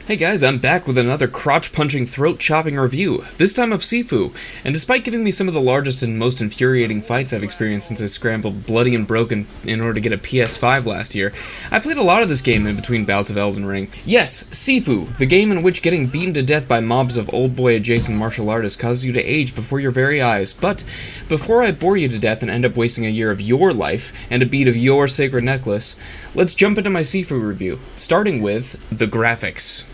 Hey guys, I'm back with another crotch-punching, throat-chopping review, this time of Sifu, and despite giving me some of the largest and most infuriating fights I've experienced since I scrambled bloody and broken in order to get a PS5 last year, I played a lot of this game in between bouts of Elden Ring. Yes, Sifu, the game in which getting beaten to death by mobs of old boy adjacent martial artists causes you to age before your very eyes, but before I bore you to death and end up wasting a year of your life and a bead of your sacred necklace, let's jump into my Sifu review, starting with the graphics.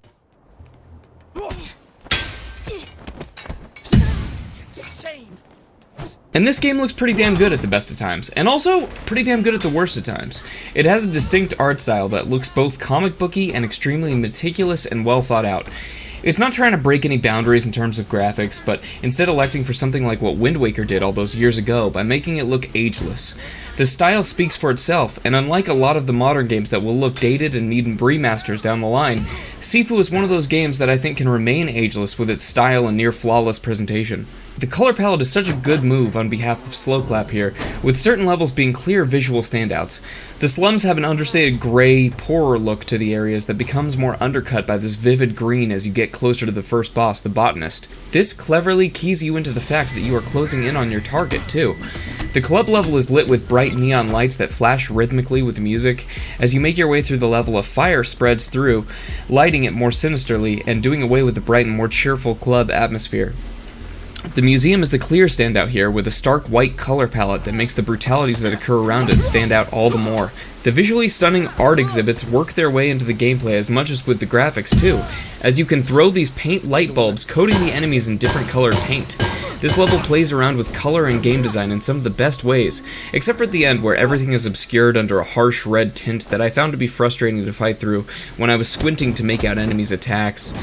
And this game looks pretty damn good at the best of times, and also pretty damn good at the worst of times. It has a distinct art style that looks both comic booky and extremely meticulous and well thought out. It's not trying to break any boundaries in terms of graphics, but instead electing for something like what Wind Waker did all those years ago by making it look ageless. The style speaks for itself, and unlike a lot of the modern games that will look dated and need remasters down the line, Sifu is one of those games that I think can remain ageless with its style and near-flawless presentation. The color palette is such a good move on behalf of Slowclap here, with certain levels being clear visual standouts. The slums have an understated gray, poorer look to the areas that becomes more undercut by this vivid green as you get closer to the first boss, the Botanist. This cleverly keys you into the fact that you are closing in on your target, too. The club level is lit with bright neon lights that flash rhythmically with music. As you make your way through the level, a fire spreads through, lighting it more sinisterly and doing away with the bright and more cheerful club atmosphere. The museum is the clear standout here, with a stark white color palette that makes the brutalities that occur around it stand out all the more. The visually stunning art exhibits work their way into the gameplay as much as with the graphics too, as you can throw these paint light bulbs coating the enemies in different colored paint. This level plays around with color and game design in some of the best ways, except for at the end where everything is obscured under a harsh red tint that I found to be frustrating to fight through when I was squinting to make out enemies' attacks,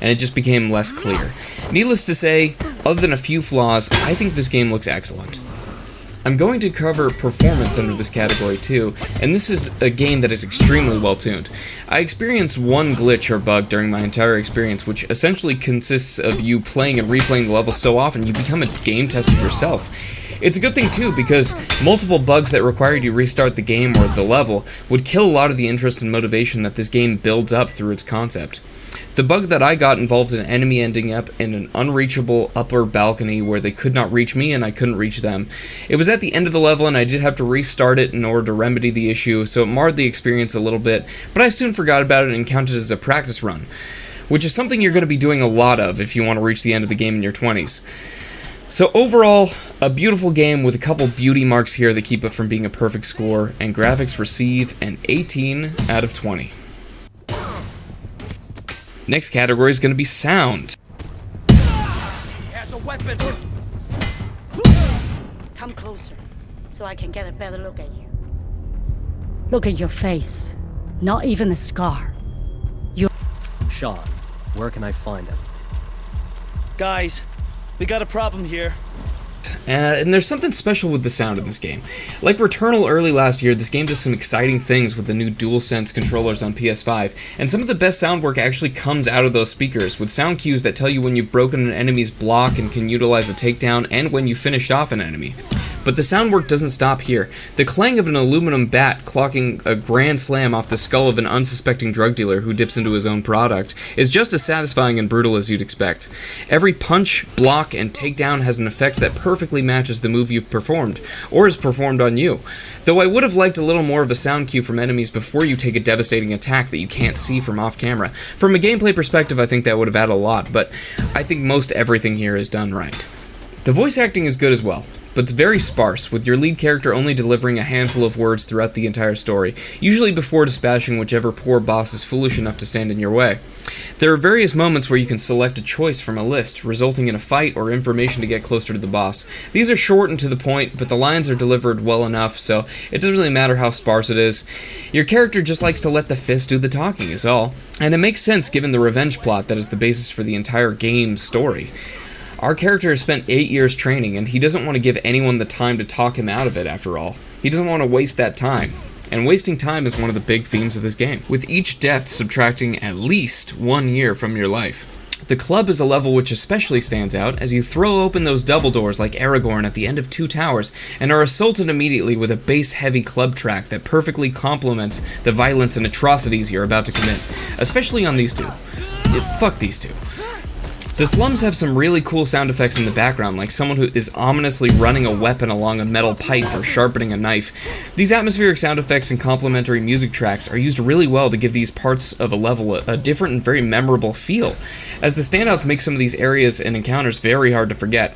and it just became less clear. Needless to say, other than a few flaws, I think this game looks excellent. I'm going to cover performance under this category too, and this is a game that is extremely well tuned. I experienced one glitch or bug during my entire experience, which essentially consists of you playing and replaying the level so often you become a game tester yourself. It's a good thing too, because multiple bugs that required you to restart the game or the level would kill a lot of the interest and motivation that this game builds up through its concept. The bug that I got involved an enemy ending up in an unreachable upper balcony where they could not reach me and I couldn't reach them. It was at the end of the level and I did have to restart it in order to remedy the issue, so it marred the experience a little bit, but I soon forgot about it and counted it as a practice run, which is something you're going to be doing a lot of if you want to reach the end of the game in your 20s. So overall, a beautiful game with a couple beauty marks here that keep it from being a perfect score, and graphics receive an 18 out of 20. Next category is going to be sound. He has a weapon. Come closer, so I can get a better look at you. Look at your face. Not even a scar. Sean, where can I find him? Guys, we got a problem here. And there's something special with the sound in this game. Like Returnal early last year, this game does some exciting things with the new DualSense controllers on PS5, and some of the best sound work actually comes out of those speakers, with sound cues that tell you when you've broken an enemy's block and can utilize a takedown, and when you finished off an enemy. But the sound work doesn't stop here. The clang of an aluminum bat clocking a grand slam off the skull of an unsuspecting drug dealer who dips into his own product is just as satisfying and brutal as you'd expect. Every punch, block, and takedown has an effect that perfectly matches the move you've performed, or is performed on you. Though I would have liked a little more of a sound cue from enemies before you take a devastating attack that you can't see from off camera. From a gameplay perspective, I think that would have added a lot, but I think most everything here is done right. The voice acting is good as well, but it's very sparse, with your lead character only delivering a handful of words throughout the entire story, usually before dispatching whichever poor boss is foolish enough to stand in your way. There are various moments where you can select a choice from a list, resulting in a fight or information to get closer to the boss. These are short and to the point, but the lines are delivered well enough, so it doesn't really matter how sparse it is. Your character just likes to let the fist do the talking is all, and it makes sense given the revenge plot that is the basis for the entire game's story. Our character has spent 8 years training, and he doesn't want to give anyone the time to talk him out of it after all. He doesn't want to waste that time. And wasting time is one of the big themes of this game, with each death subtracting at least 1 year from your life. The club is a level which especially stands out as you throw open those double doors like Aragorn at the end of Two Towers and are assaulted immediately with a bass-heavy club track that perfectly complements the violence and atrocities you're about to commit, especially on these two. Fuck these two. The slums have some really cool sound effects in the background, like someone who is ominously running a weapon along a metal pipe or sharpening a knife. These atmospheric sound effects and complementary music tracks are used really well to give these parts of a level a different and very memorable feel, as the standouts make some of these areas and encounters very hard to forget.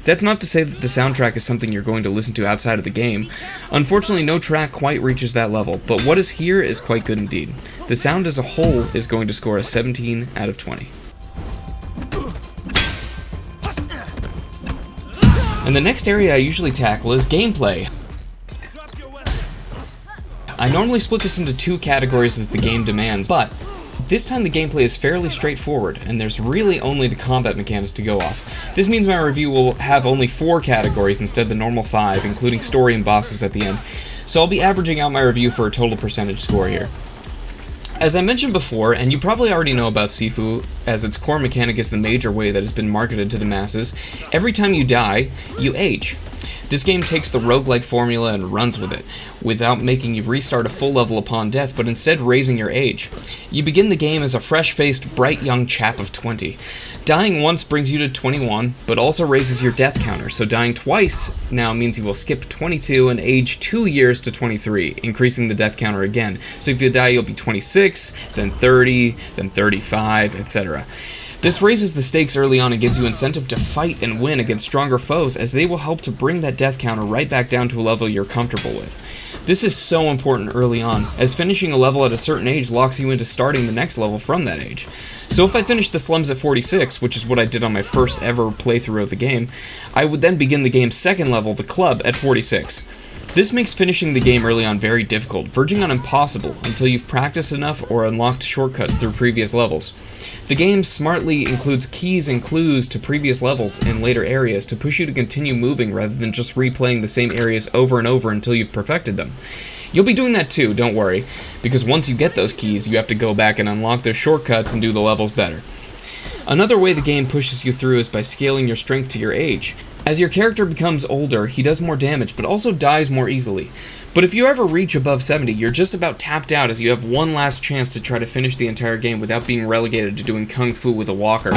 That's not to say that the soundtrack is something you're going to listen to outside of the game. Unfortunately, no track quite reaches that level, but what is here is quite good indeed. The sound as a whole is going to score a 17 out of 20. And the next area I usually tackle is gameplay. I normally split this into two categories as the game demands, but this time the gameplay is fairly straightforward, and there's really only the combat mechanics to go off. This means my review will have only 4 categories instead of the normal 5, including story and bosses at the end, so I'll be averaging out my review for a total percentage score here. As I mentioned before, and you probably already know about Sifu, as its core mechanic is the major way that has been marketed to the masses, every time you die, you age. This game takes the roguelike formula and runs with it, without making you restart a full level upon death, but instead raising your age. You begin the game as a fresh-faced, bright young chap of 20. Dying once brings you to 21, but also raises your death counter, so dying twice now means you will skip 22 and age 2 years to 23, increasing the death counter again. So if you die, you'll be 26, then 30, then 35, etc. This raises the stakes early on and gives you incentive to fight and win against stronger foes, as they will help to bring that death counter right back down to a level you're comfortable with. This is so important early on, as finishing a level at a certain age locks you into starting the next level from that age. So if I finished the slums at 46, which is what I did on my first ever playthrough of the game, I would then begin the game's second level, the club, at 46. This makes finishing the game early on very difficult, verging on impossible, until you've practiced enough or unlocked shortcuts through previous levels. The game smartly includes keys and clues to previous levels in later areas to push you to continue moving rather than just replaying the same areas over and over until you've perfected them. You'll be doing that too, don't worry, because once you get those keys, you have to go back and unlock those shortcuts and do the levels better. Another way the game pushes you through is by scaling your strength to your age. As your character becomes older, he does more damage, but also dies more easily. But if you ever reach above 70, you're just about tapped out, as you have one last chance to try to finish the entire game without being relegated to doing kung fu with a walker.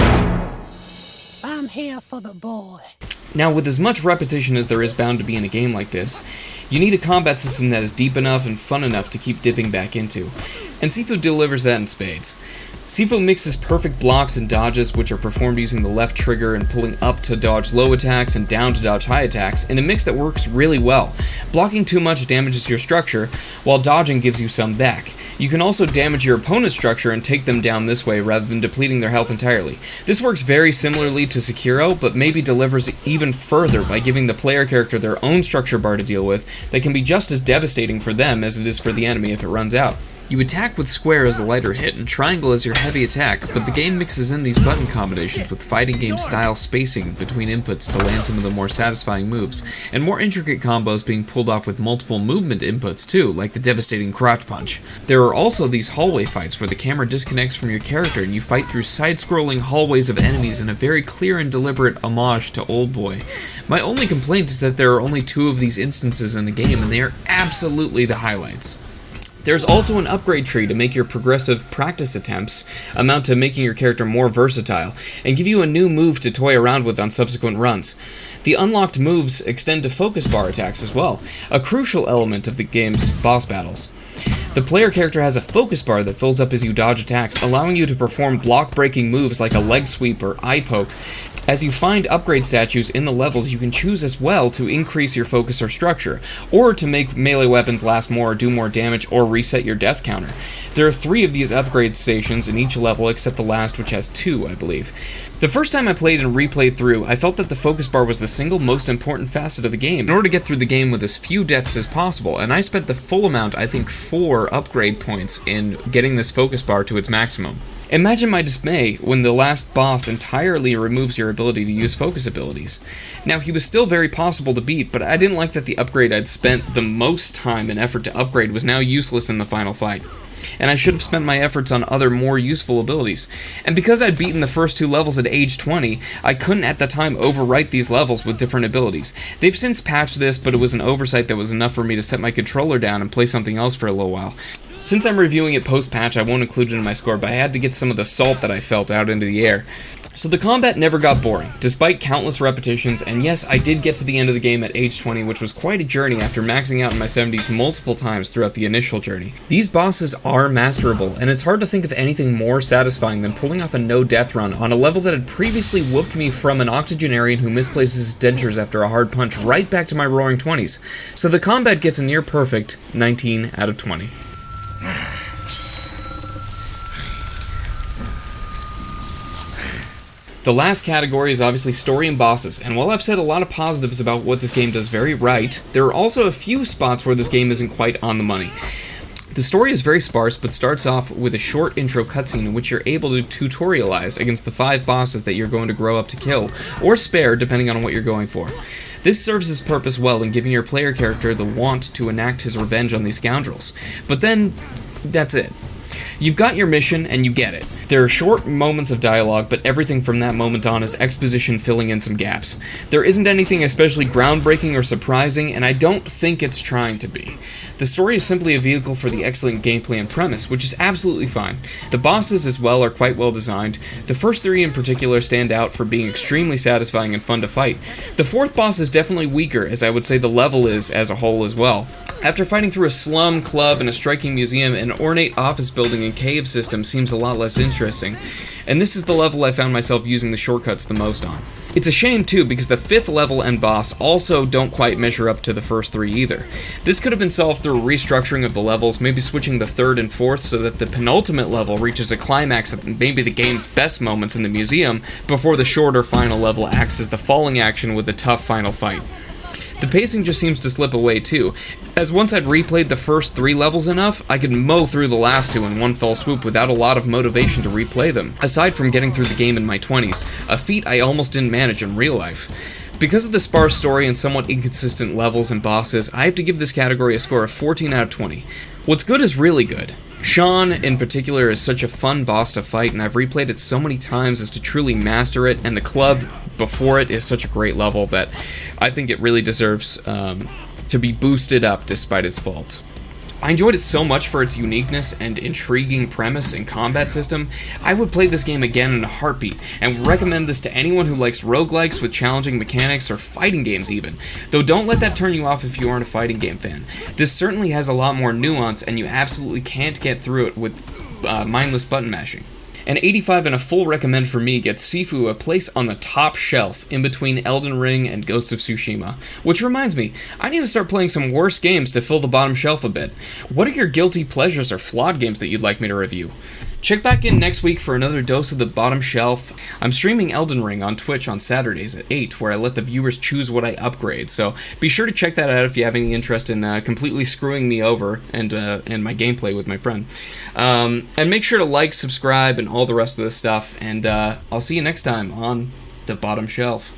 I'm here for the boy. Now, with as much repetition as there is bound to be in a game like this, you need a combat system that is deep enough and fun enough to keep dipping back into, and Sifu delivers that in spades. Sifu mixes perfect blocks and dodges, which are performed using the left trigger and pulling up to dodge low attacks and down to dodge high attacks, in a mix that works really well. Blocking too much damages your structure, while dodging gives you some back. You can also damage your opponent's structure and take them down this way rather than depleting their health entirely. This works very similarly to Sekiro, but maybe delivers even further by giving the player character their own structure bar to deal with that can be just as devastating for them as it is for the enemy if it runs out. You attack with square as a lighter hit and triangle as your heavy attack, but the game mixes in these button combinations with fighting game style spacing between inputs to land some of the more satisfying moves, and more intricate combos being pulled off with multiple movement inputs too, like the devastating crotch punch. There are also these hallway fights where the camera disconnects from your character and you fight through side-scrolling hallways of enemies in a very clear and deliberate homage to Old Boy. My only complaint is that there are only 2 of these instances in the game, and they are absolutely the highlights. There's also an upgrade tree to make your progressive practice attempts amount to making your character more versatile, and give you a new move to toy around with on subsequent runs. The unlocked moves extend to focus bar attacks as well, a crucial element of the game's boss battles. The player character has a focus bar that fills up as you dodge attacks, allowing you to perform block-breaking moves like a leg sweep or eye poke. As you find upgrade statues in the levels, you can choose as well to increase your focus or structure, or to make melee weapons last more or do more damage, or reset your death counter. There are 3 of these upgrade stations in each level, except the last, which has 2, I believe. The first time I played and replayed through, I felt that the focus bar was the single most important facet of the game, in order to get through the game with as few deaths as possible, and I spent the full amount, I think 4 upgrade points, in getting this focus bar to its maximum. Imagine my dismay when the last boss entirely removes your ability to use focus abilities. Now, he was still very possible to beat, but I didn't like that the upgrade I'd spent the most time and effort to upgrade was now useless in the final fight, and I should have spent my efforts on other more useful abilities. And because I'd beaten the first 2 levels at age 20, I couldn't at the time overwrite these levels with different abilities. They've since patched this, but it was an oversight that was enough for me to set my controller down and play something else for a little while. Since I'm reviewing it post-patch, I won't include it in my score, but I had to get some of the salt that I felt out into the air. So the combat never got boring, despite countless repetitions, and yes, I did get to the end of the game at age 20, which was quite a journey after maxing out in my 70s multiple times throughout the initial journey. These bosses are masterable, and it's hard to think of anything more satisfying than pulling off a no-death run on a level that had previously whooped me from an octogenarian who misplaces his dentures after a hard punch right back to my roaring 20s. So the combat gets a near-perfect 19 out of 20. The last category is obviously story and bosses, and while I've said a lot of positives about what this game does very right, there are also a few spots where this game isn't quite on the money. The story is very sparse, but starts off with a short intro cutscene in which you're able to tutorialize against the 5 bosses that you're going to grow up to kill, or spare depending on what you're going for. This serves its purpose well in giving your player character the want to enact his revenge on these scoundrels. But then, that's it. You've got your mission, and you get it. There are short moments of dialogue, but everything from that moment on is exposition filling in some gaps. There isn't anything especially groundbreaking or surprising, and I don't think it's trying to be. The story is simply a vehicle for the excellent gameplay and premise, which is absolutely fine. The bosses as well are quite well designed. The first 3 in particular stand out for being extremely satisfying and fun to fight. The 4th boss is definitely weaker, as I would say the level is as a whole as well. After fighting through a slum, club, and a striking museum, an ornate office building and cave system seems a lot less interesting, and this is the level I found myself using the shortcuts the most on. It's a shame too, because the 5th level and boss also don't quite measure up to the first 3 either. This could have been solved through a restructuring of the levels, maybe switching the 3rd and 4th so that the penultimate level reaches a climax at maybe the game's best moments in the museum, before the shorter final level acts as the falling action with the tough final fight. The pacing just seems to slip away too, as once I'd replayed the first 3 levels enough, I could mow through the last 2 in one fell swoop without a lot of motivation to replay them, aside from getting through the game in my 20s, a feat I almost didn't manage in real life. Because of the sparse story and somewhat inconsistent levels and bosses, I have to give this category a score of 14 out of 20. What's good is really good. Sean, in particular, is such a fun boss to fight, and I've replayed it so many times as to truly master it, and the club before it is such a great level that I think it really deserves to be boosted up despite its faults. I enjoyed it so much for its uniqueness and intriguing premise and combat system, I would play this game again in a heartbeat, and would recommend this to anyone who likes roguelikes with challenging mechanics or fighting games even. Though don't let that turn you off if you aren't a fighting game fan. This certainly has a lot more nuance, and you absolutely can't get through it with mindless button mashing. An 85 and a full recommend for me gets Sifu a place on the top shelf in between Elden Ring and Ghost of Tsushima. Which reminds me, I need to start playing some worse games to fill the bottom shelf a bit. What are your guilty pleasures or flawed games that you'd like me to review? Check back in next week for another dose of the bottom shelf. I'm streaming Elden Ring on Twitch on Saturdays at 8, where I let the viewers choose what I upgrade, so be sure to check that out if you have any interest in completely screwing me over and my gameplay with my friend. And make sure to like, subscribe, and all the rest of this stuff, and I'll see you next time on the bottom shelf.